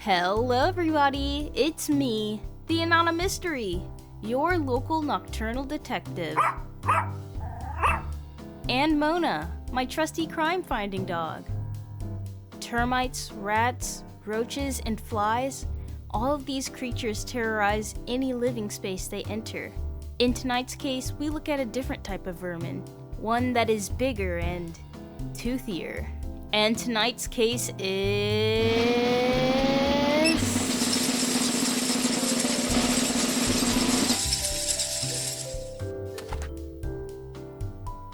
Hello everybody, it's me, the Anonymous Mystery, your local nocturnal detective. And Mona, my trusty crime-finding dog. Termites, rats, roaches, and flies, all of these creatures terrorize any living space they enter. In tonight's case, we look at a different type of vermin, one that is bigger and toothier. And tonight's case is...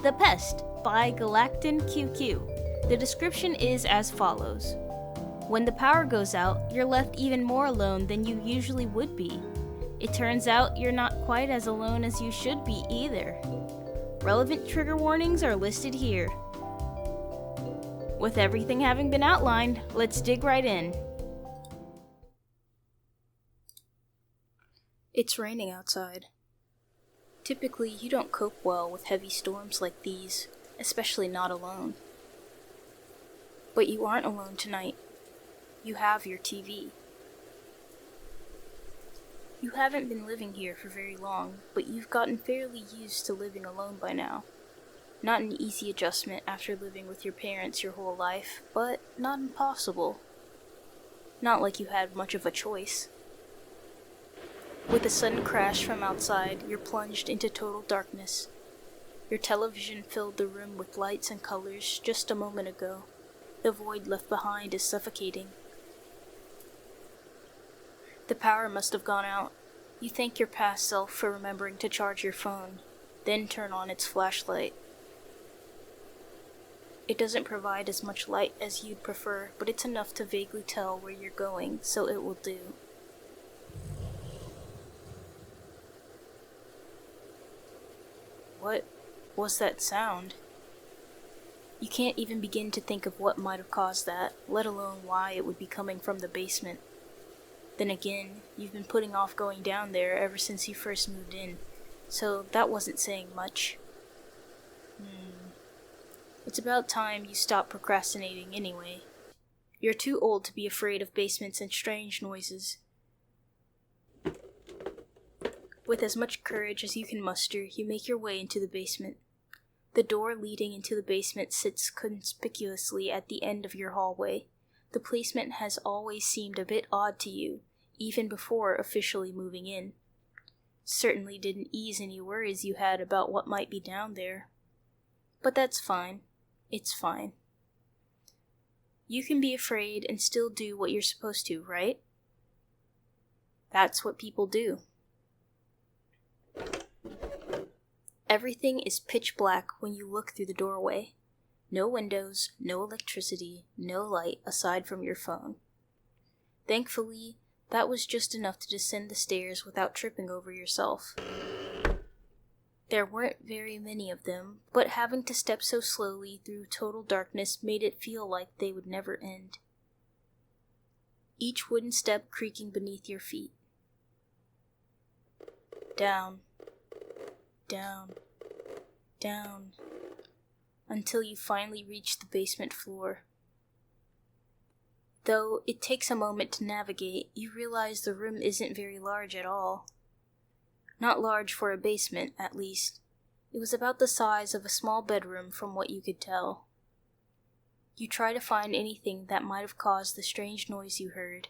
The Pest by Galactin QQ. The description is as follows. When the power goes out, you're left even more alone than you usually would be. It turns out you're not quite as alone as you should be either. Relevant trigger warnings are listed here. With everything having been outlined, let's dig right in. It's raining outside. Typically, you don't cope well with heavy storms like these, especially not alone. But you aren't alone tonight. You have your TV. You haven't been living here for very long, but you've gotten fairly used to living alone by now. Not an easy adjustment after living with your parents your whole life, but not impossible. Not like you had much of a choice. With a sudden crash from outside, you're plunged into total darkness. Your television filled the room with lights and colors just a moment ago. The void left behind is suffocating. The power must have gone out. You thank your past self for remembering to charge your phone, then turn on its flashlight. It doesn't provide as much light as you'd prefer, but it's enough to vaguely tell where you're going, so it will do. What was that sound? You can't even begin to think of what might have caused that, let alone why it would be coming from the basement. Then again, you've been putting off going down there ever since you first moved in, so that wasn't saying much. It's about time you stop procrastinating anyway. You're too old to be afraid of basements and strange noises. With as much courage as you can muster, you make your way into the basement. The door leading into the basement sits conspicuously at the end of your hallway. The placement has always seemed a bit odd to you, even before officially moving in. Certainly didn't ease any worries you had about what might be down there. But that's fine. It's fine. You can be afraid and still do what you're supposed to, right? That's what people do. Everything is pitch black when you look through the doorway. No windows, no electricity, no light aside from your phone. Thankfully, that was just enough to descend the stairs without tripping over yourself. There weren't very many of them, but having to step so slowly through total darkness made it feel like they would never end. Each wooden step creaking beneath your feet. Down. Down, down, until you finally reach the basement floor. Though it takes a moment to navigate, you realize the room isn't very large at all. Not large for a basement, at least. It was about the size of a small bedroom from what you could tell. You try to find anything that might have caused the strange noise you heard.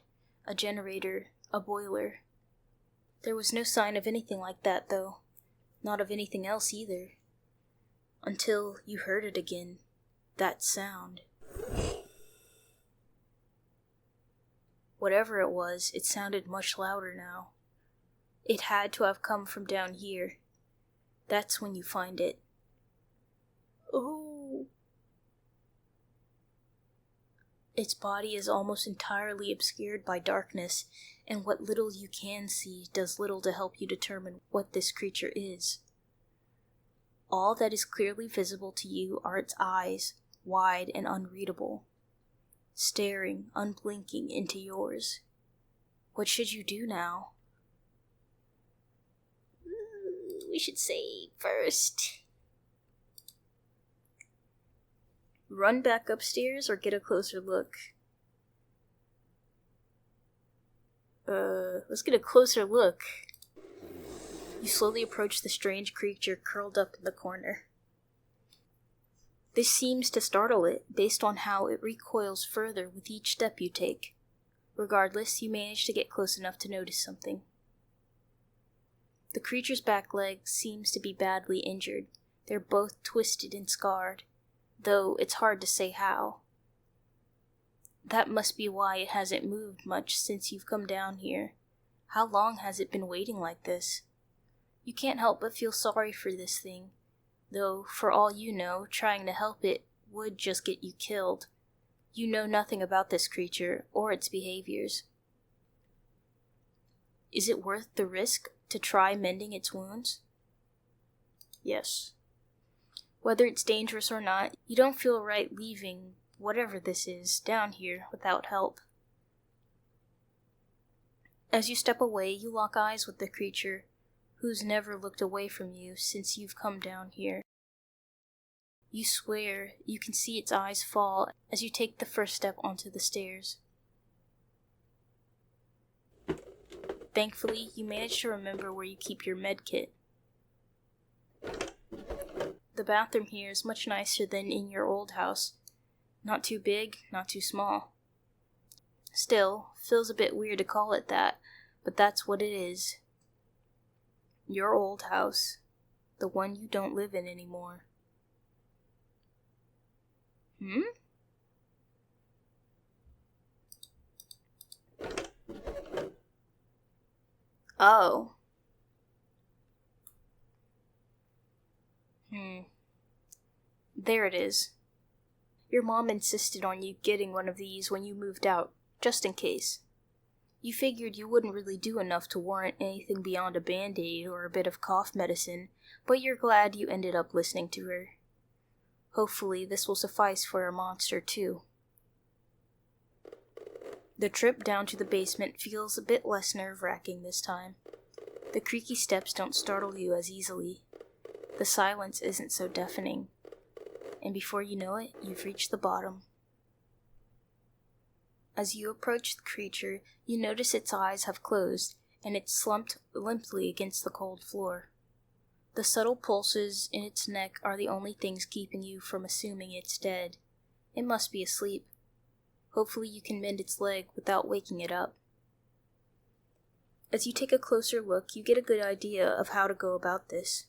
A generator, a boiler. There was no sign of anything like that, though. Not of anything else either. Until you heard it again. That sound. Whatever it was, it sounded much louder now. It had to have come from down here. That's when you find it. Oh. Its body is almost entirely obscured by darkness, and what little you can see does little to help you determine what this creature is. All that is clearly visible to you are its eyes, wide and unreadable, staring, unblinking into yours. What should you do now? We should say first. Run back upstairs or get a closer look. let's get a closer look. You slowly approach the strange creature curled up in the corner. This seems to startle it, based on how it recoils further with each step you take. Regardless, you manage to get close enough to notice something. The creature's back leg seems to be badly injured. They're both twisted and scarred, though it's hard to say how. That must be why it hasn't moved much since you've come down here. How long has it been waiting like this? You can't help but feel sorry for this thing, though, for all you know, trying to help it would just get you killed. You know nothing about this creature or its behaviors. Is it worth the risk to try mending its wounds? Yes. Whether it's dangerous or not, you don't feel right leaving whatever this is down here without help. As you step away, you lock eyes with the creature, who's never looked away from you since you've come down here. You swear you can see its eyes fall as you take the first step onto the stairs. Thankfully, you manage to remember where you keep your med kit. The bathroom here is much nicer than in your old house. Not too big, not too small. Still, feels a bit weird to call it that, but that's what it is. Your old house. The one you don't live in anymore. Oh. There it is. Your mom insisted on you getting one of these when you moved out, just in case. You figured you wouldn't really do enough to warrant anything beyond a band-aid or a bit of cough medicine, but you're glad you ended up listening to her. Hopefully this will suffice for a monster too. The trip down to the basement feels a bit less nerve-wracking this time. The creaky steps don't startle you as easily. The silence isn't so deafening. And before you know it, you've reached the bottom. As you approach the creature, you notice its eyes have closed, and it's slumped limply against the cold floor. The subtle pulses in its neck are the only things keeping you from assuming it's dead. It must be asleep. Hopefully you can mend its leg without waking it up. As you take a closer look, you get a good idea of how to go about this.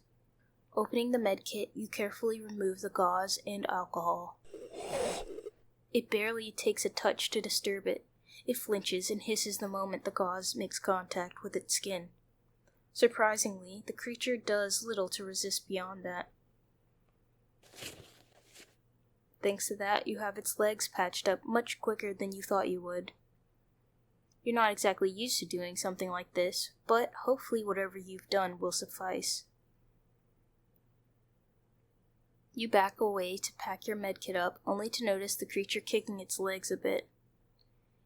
Opening the medkit, you carefully remove the gauze and alcohol. It barely takes a touch to disturb it. It flinches and hisses the moment the gauze makes contact with its skin. Surprisingly, the creature does little to resist beyond that. Thanks to that, you have its legs patched up much quicker than you thought you would. You're not exactly used to doing something like this, but hopefully whatever you've done will suffice. You back away to pack your medkit up, only to notice the creature kicking its legs a bit.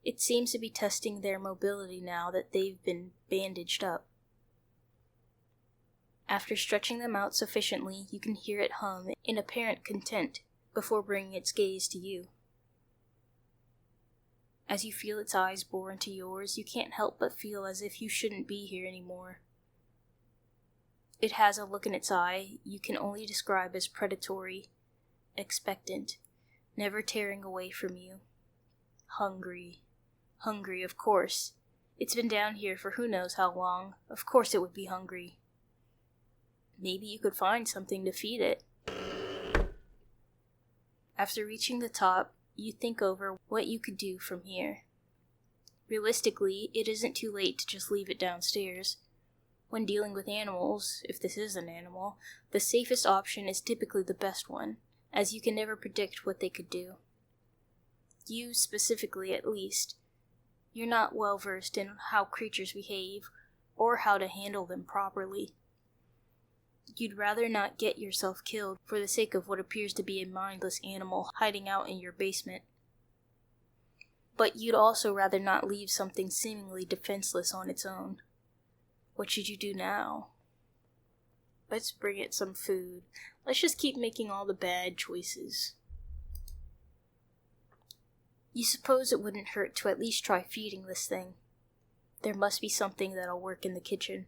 It seems to be testing their mobility now that they've been bandaged up. After stretching them out sufficiently, you can hear it hum in apparent content before bringing its gaze to you. As you feel its eyes bore into yours, you can't help but feel as if you shouldn't be here anymore. It has a look in its eye you can only describe as predatory, expectant, never tearing away from you. Hungry. Hungry, of course. It's been down here for who knows how long. Of course it would be hungry. Maybe you could find something to feed it. After reaching the top, you think over what you could do from here. Realistically, it isn't too late to just leave it downstairs. When dealing with animals, if this is an animal, the safest option is typically the best one, as you can never predict what they could do. You specifically, at least. You're not well versed in how creatures behave, or how to handle them properly. You'd rather not get yourself killed for the sake of what appears to be a mindless animal hiding out in your basement. But you'd also rather not leave something seemingly defenseless on its own. What should you do now? Let's bring it some food. Let's just keep making all the bad choices. You suppose it wouldn't hurt to at least try feeding this thing. There must be something that'll work in the kitchen.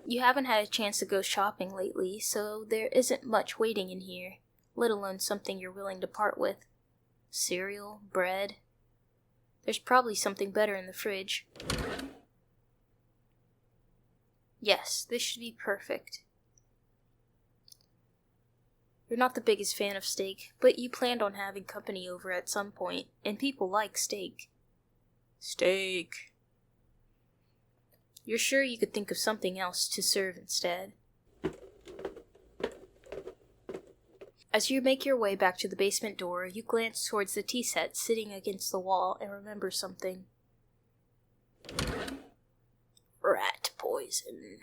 You haven't had a chance to go shopping lately, so there isn't much waiting in here, let alone something you're willing to part with. Cereal, bread. There's probably something better in the fridge. Yes, this should be perfect. You're not the biggest fan of steak, but you planned on having company over at some point, and people like steak. Steak. You're sure you could think of something else to serve instead. As you make your way back to the basement door, you glance towards the tea set sitting against the wall and remember something. Rat poison.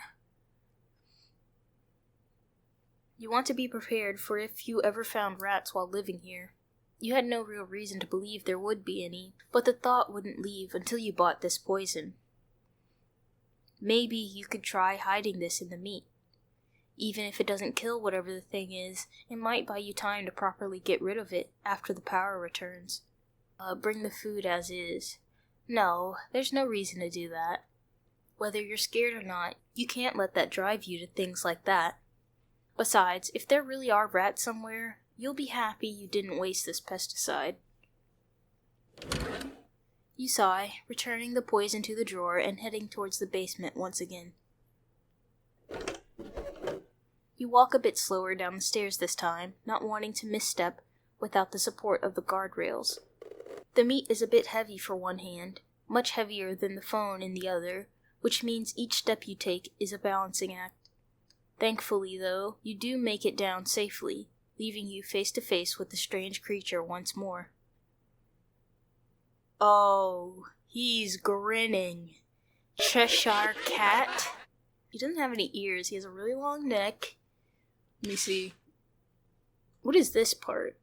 You want to be prepared for if you ever found rats while living here. You had no real reason to believe there would be any, but the thought wouldn't leave until you bought this poison. Maybe you could try hiding this in the meat. Even if it doesn't kill whatever the thing is, it might buy you time to properly get rid of it after the power returns. Bring the food as is. No, there's no reason to do that. Whether you're scared or not, you can't let that drive you to things like that. Besides, if there really are rats somewhere, you'll be happy you didn't waste this pesticide. You sigh, returning the poison to the drawer and heading towards the basement once again. You walk a bit slower down the stairs this time, not wanting to misstep without the support of the guardrails. The meat is a bit heavy for one hand, much heavier than the phone in the other, which means each step you take is a balancing act. Thankfully, though, you do make it down safely, leaving you face to face with the strange creature once more. Oh, he's grinning. Cheshire Cat? He doesn't have any ears, he has a really long neck. Let me see. What is this part?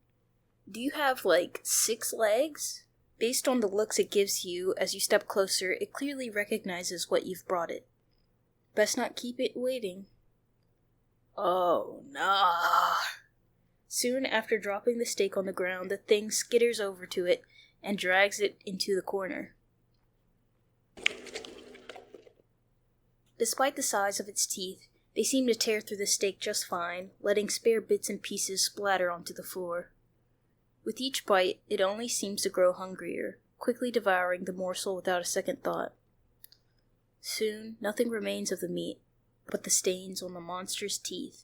Do you have, 6 legs? Based on the looks it gives you as you step closer, it clearly recognizes what you've brought it. Best not keep it waiting. Oh, nah. Soon after dropping the steak on the ground, the thing skitters over to it and drags it into the corner. Despite the size of its teeth, they seem to tear through the steak just fine, letting spare bits and pieces splatter onto the floor. With each bite, it only seems to grow hungrier, quickly devouring the morsel without a second thought. Soon, nothing remains of the meat, but the stains on the monster's teeth.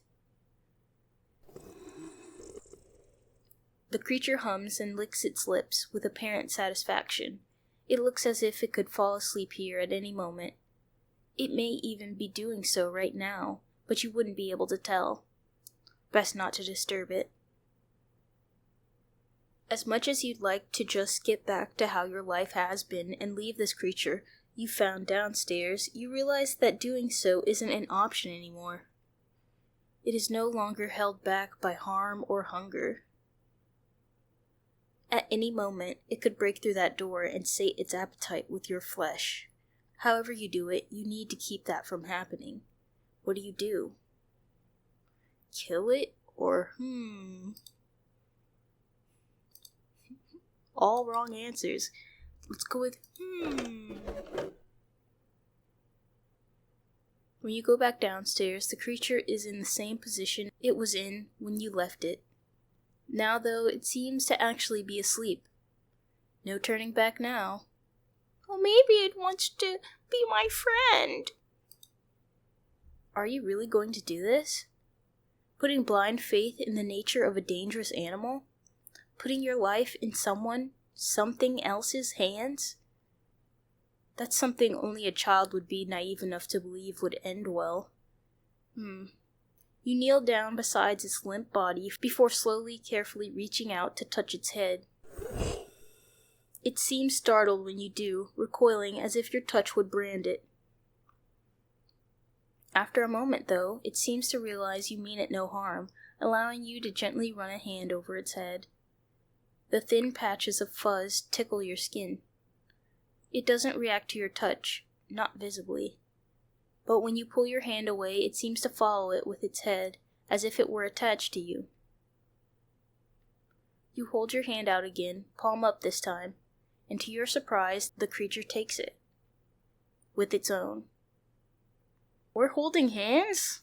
The creature hums and licks its lips with apparent satisfaction. It looks as if it could fall asleep here at any moment. It may even be doing so right now, but you wouldn't be able to tell. Best not to disturb it. As much as you'd like to just get back to how your life has been and leave this creature you found downstairs, you realize that doing so isn't an option anymore. It is no longer held back by harm or hunger. At any moment, it could break through that door and sate its appetite with your flesh. However you do it, you need to keep that from happening. What do? Kill it? Or, All wrong answers. Let's go with, When you go back downstairs, the creature is in the same position it was in when you left it. Now, though, it seems to actually be asleep. No turning back now. Oh, maybe it wants to be my friend. Are you really going to do this? Putting blind faith in the nature of a dangerous animal? Putting your life in something else's hands? That's something only a child would be naive enough to believe would end well. You kneel down beside its limp body before slowly, carefully reaching out to touch its head. It seems startled when you do, recoiling as if your touch would brand it. After a moment, though, it seems to realize you mean it no harm, allowing you to gently run a hand over its head. The thin patches of fuzz tickle your skin. It doesn't react to your touch, not visibly. But when you pull your hand away, it seems to follow it with its head, as if it were attached to you. You hold your hand out again, palm up this time, and to your surprise, the creature takes it. with its own. We're holding hands?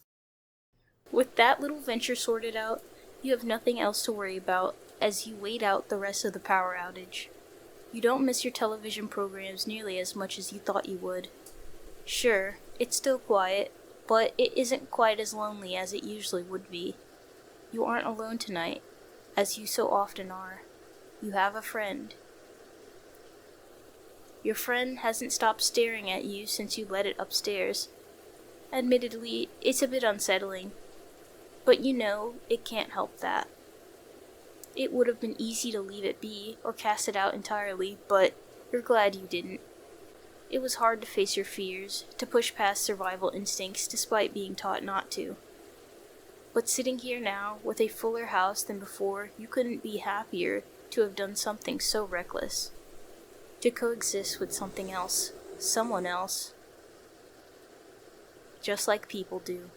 With that little venture sorted out, you have nothing else to worry about as you wait out the rest of the power outage. You don't miss your television programs nearly as much as you thought you would. Sure, it's still quiet, but it isn't quite as lonely as it usually would be. You aren't alone tonight, as you so often are. You have a friend. Your friend hasn't stopped staring at you since you let it upstairs. Admittedly, it's a bit unsettling, but you know it can't help that. It would have been easy to leave it be or cast it out entirely, but you're glad you didn't. It was hard to face your fears, to push past survival instincts despite being taught not to. But sitting here now, with a fuller house than before, you couldn't be happier to have done something so reckless. To coexist with something else, someone else. Just like people do.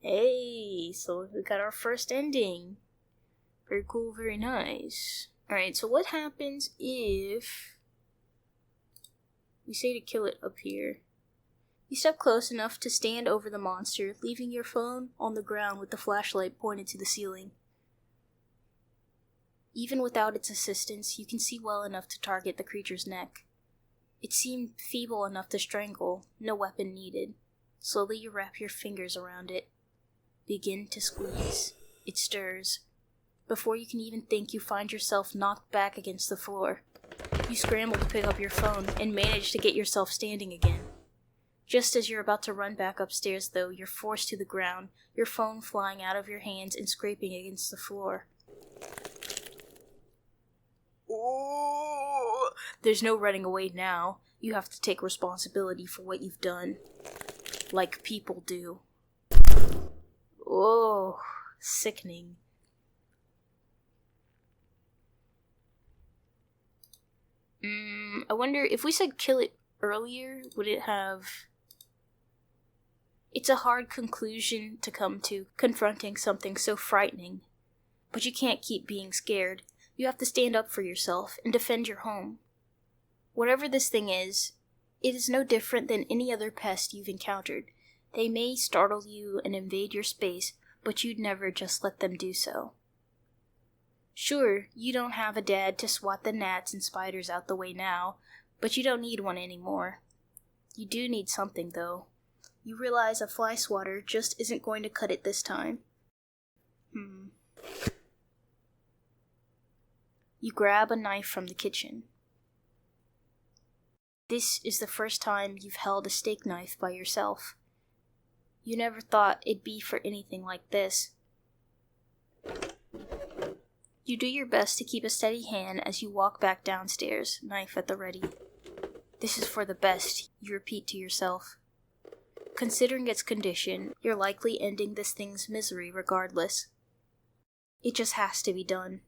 Hey, so we got our first ending. Very cool, very nice. Alright, so what happens if we say to kill it up here? You step close enough to stand over the monster, leaving your phone on the ground with the flashlight pointed to the ceiling. Even without its assistance, you can see well enough to target the creature's neck. It seemed feeble enough to strangle, no weapon needed. Slowly you wrap your fingers around it. Begin to squeeze. It stirs. Before you can even think, you find yourself knocked back against the floor. You scramble to pick up your phone and manage to get yourself standing again. Just as you're about to run back upstairs, though, you're forced to the ground, your phone flying out of your hands and scraping against the floor. Oh, there's no running away now. You have to take responsibility for what you've done. Like people do. Oh, sickening. I wonder if we said kill it earlier, would it have... It's a hard conclusion to come to, confronting something so frightening. But you can't keep being scared. You have to stand up for yourself and defend your home. Whatever this thing is, it is no different than any other pest you've encountered. They may startle you and invade your space, but you'd never just let them do so. Sure, you don't have a dad to swat the gnats and spiders out the way now, but you don't need one anymore. You do need something, though. You realize a fly swatter just isn't going to cut it this time. You grab a knife from the kitchen. This is the first time you've held a steak knife by yourself. You never thought it'd be for anything like this. You do your best to keep a steady hand as you walk back downstairs, knife at the ready. This is for the best, you repeat to yourself. Considering its condition, you're likely ending this thing's misery regardless. It just has to be done.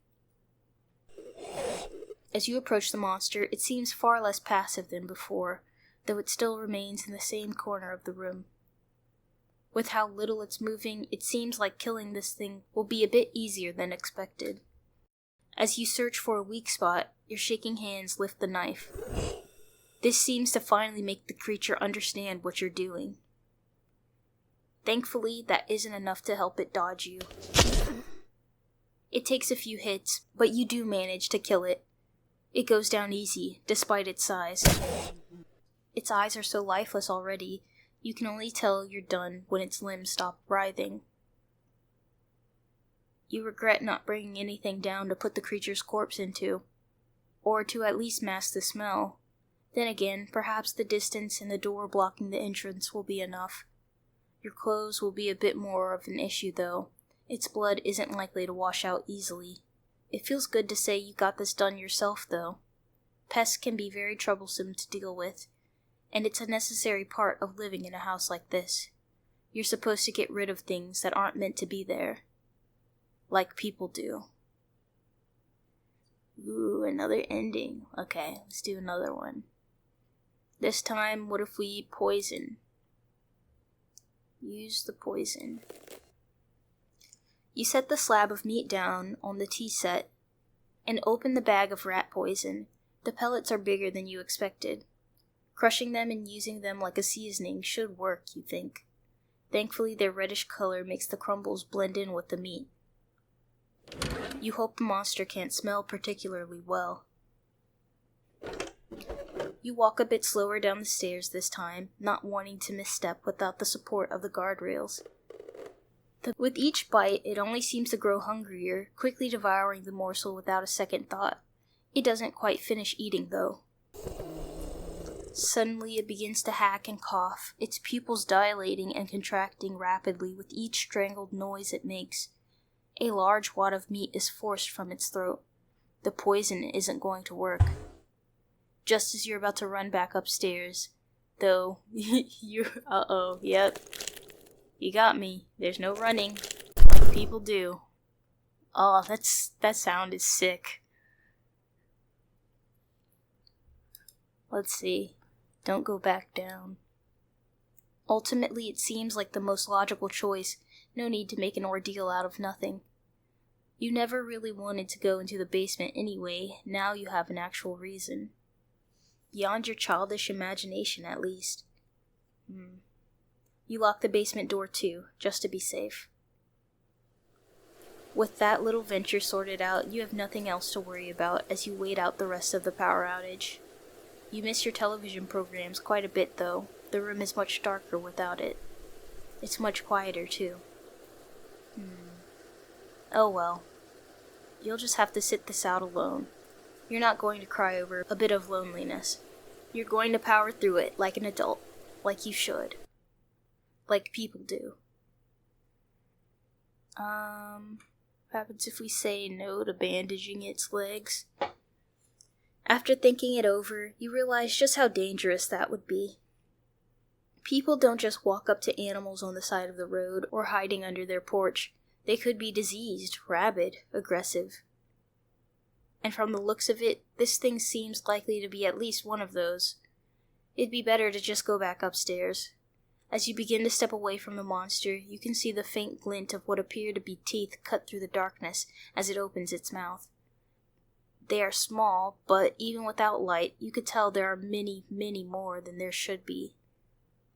As you approach the monster, it seems far less passive than before, though it still remains in the same corner of the room. With how little it's moving, it seems like killing this thing will be a bit easier than expected. As you search for a weak spot, your shaking hands lift the knife. This seems to finally make the creature understand what you're doing. Thankfully, that isn't enough to help it dodge you. It takes a few hits, but you do manage to kill it. It goes down easy, despite its size. Its eyes are so lifeless already, you can only tell you're done when its limbs stop writhing. You regret not bringing anything down to put the creature's corpse into, or to at least mask the smell. Then again, perhaps the distance and the door blocking the entrance will be enough. Your clothes will be a bit more of an issue, though. Its blood isn't likely to wash out easily. It feels good to say you got this done yourself, though. Pests can be very troublesome to deal with, and it's a necessary part of living in a house like this. You're supposed to get rid of things that aren't meant to be there. Like people do. Ooh, another ending. Okay, let's do another one. This time, what if we poison? Use the poison. You set the slab of meat down on the tea set. and open the bag of rat poison. The pellets are bigger than you expected. Crushing them and using them like a seasoning should work, you think. Thankfully, their reddish color makes the crumbles blend in with the meat. You hope the monster can't smell particularly well. You walk a bit slower down the stairs this time, not wanting to misstep without the support of the guardrails. With each bite, it only seems to grow hungrier, quickly devouring the morsel without a second thought. It doesn't quite finish eating, though. Suddenly it begins to hack and cough, its pupils dilating and contracting rapidly with each strangled noise it makes. A large wad of meat is forced from its throat. The poison isn't going to work. Just as you're about to run back upstairs, though, yep. You got me. There's no running, like people do. Oh, that sound is sick. Let's see. Don't go back down. Ultimately, it seems like the most logical choice. No need to make an ordeal out of nothing. You never really wanted to go into the basement anyway. Now you have an actual reason. Beyond your childish imagination, at least. You lock the basement door too, just to be safe. With that little venture sorted out, you have nothing else to worry about as you wait out the rest of the power outage. You miss your television programs quite a bit, though. The room is much darker without it. It's much quieter, too. Oh well. You'll just have to sit this out alone. You're not going to cry over a bit of loneliness. You're going to power through it like an adult. Like you should. Like people do. What happens if we say no to bandaging its legs? After thinking it over, you realize just how dangerous that would be. People don't just walk up to animals on the side of the road or hiding under their porch. They could be diseased, rabid, aggressive. And from the looks of it, this thing seems likely to be at least one of those. It'd be better to just go back upstairs. As you begin to step away from the monster, you can see the faint glint of what appear to be teeth cut through the darkness as it opens its mouth. They are small, but even without light, you could tell there are many, many more than there should be.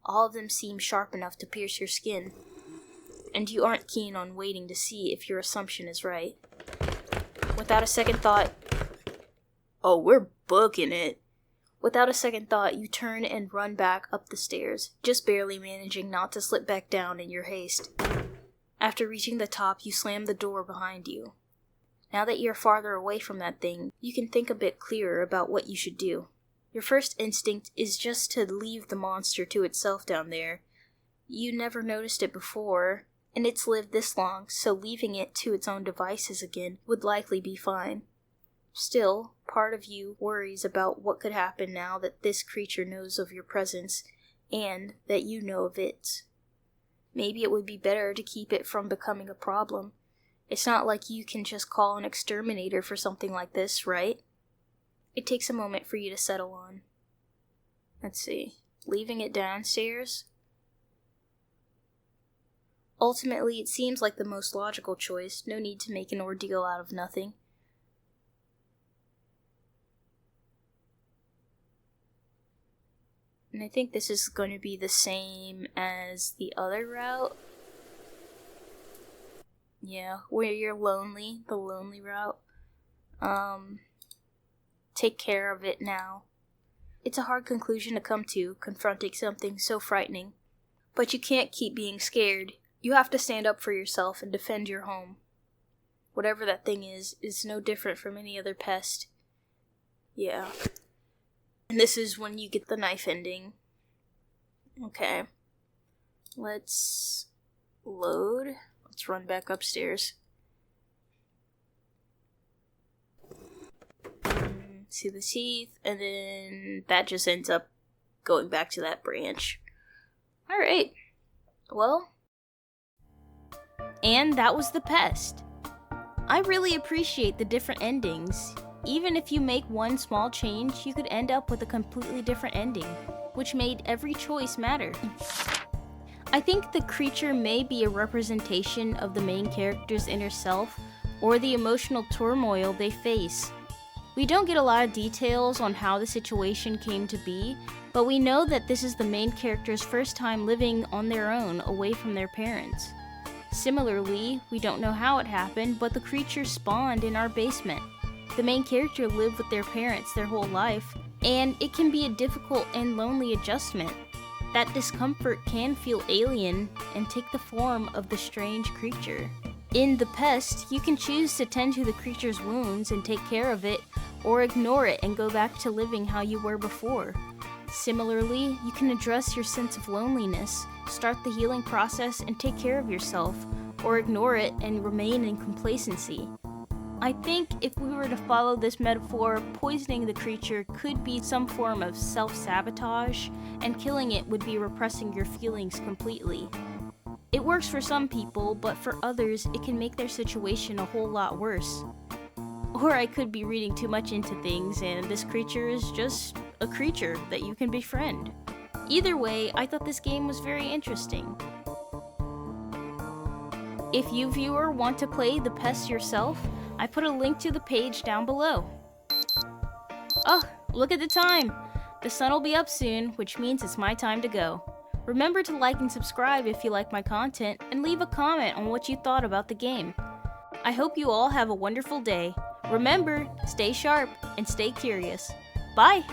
All of them seem sharp enough to pierce your skin, and you aren't keen on waiting to see if your assumption is right. Without a second thought, oh, we're booking it. Without a second thought, you turn and run back up the stairs, just barely managing not to slip back down in your haste. After reaching the top, you slam the door behind you. Now that you're farther away from that thing, you can think a bit clearer about what you should do. Your first instinct is just to leave the monster to itself down there. You never noticed it before, and it's lived this long, so leaving it to its own devices again would likely be fine. Still, part of you worries about what could happen now that this creature knows of your presence, and that you know of it. Maybe it would be better to keep it from becoming a problem. It's not like you can just call an exterminator for something like this, right? It takes a moment for you to settle on. Let's see. Leaving it downstairs? Ultimately, it seems like the most logical choice. No need to make an ordeal out of nothing. And I think this is going to be the same as the other route. Yeah, where you're lonely, the lonely route. Take care of it now. It's a hard conclusion to come to, confronting something so frightening. But you can't keep being scared. You have to stand up for yourself and defend your home. Whatever that thing is no different from any other pest. Yeah. And this is when you get the knife ending. Okay. Let's load. Let's run back upstairs. See the teeth, and then that just ends up going back to that branch. Alright. Well. And that was the Pest. I really appreciate the different endings. Even if you make one small change, you could end up with a completely different ending, which made every choice matter. I think the creature may be a representation of the main character's inner self, or the emotional turmoil they face. We don't get a lot of details on how the situation came to be, but we know that this is the main character's first time living on their own away from their parents. Similarly, we don't know how it happened, but the creatures spawned in our basement. The main character lived with their parents their whole life, and it can be a difficult and lonely adjustment. That discomfort can feel alien and take the form of the strange creature. In the Pest, you can choose to tend to the creature's wounds and take care of it, or ignore it and go back to living how you were before. Similarly, you can address your sense of loneliness, start the healing process and take care of yourself, or ignore it and remain in complacency. I think if we were to follow this metaphor, poisoning the creature could be some form of self-sabotage, and killing it would be repressing your feelings completely. It works for some people, but for others, it can make their situation a whole lot worse. Or I could be reading too much into things, and this creature is just a creature that you can befriend. Either way, I thought this game was very interesting. If you, viewer, want to play the Pest yourself, I put a link to the page down below. Oh, look at the time! The sun will be up soon, which means it's my time to go. Remember to like and subscribe if you like my content, and leave a comment on what you thought about the game. I hope you all have a wonderful day. Remember, stay sharp and stay curious. Bye!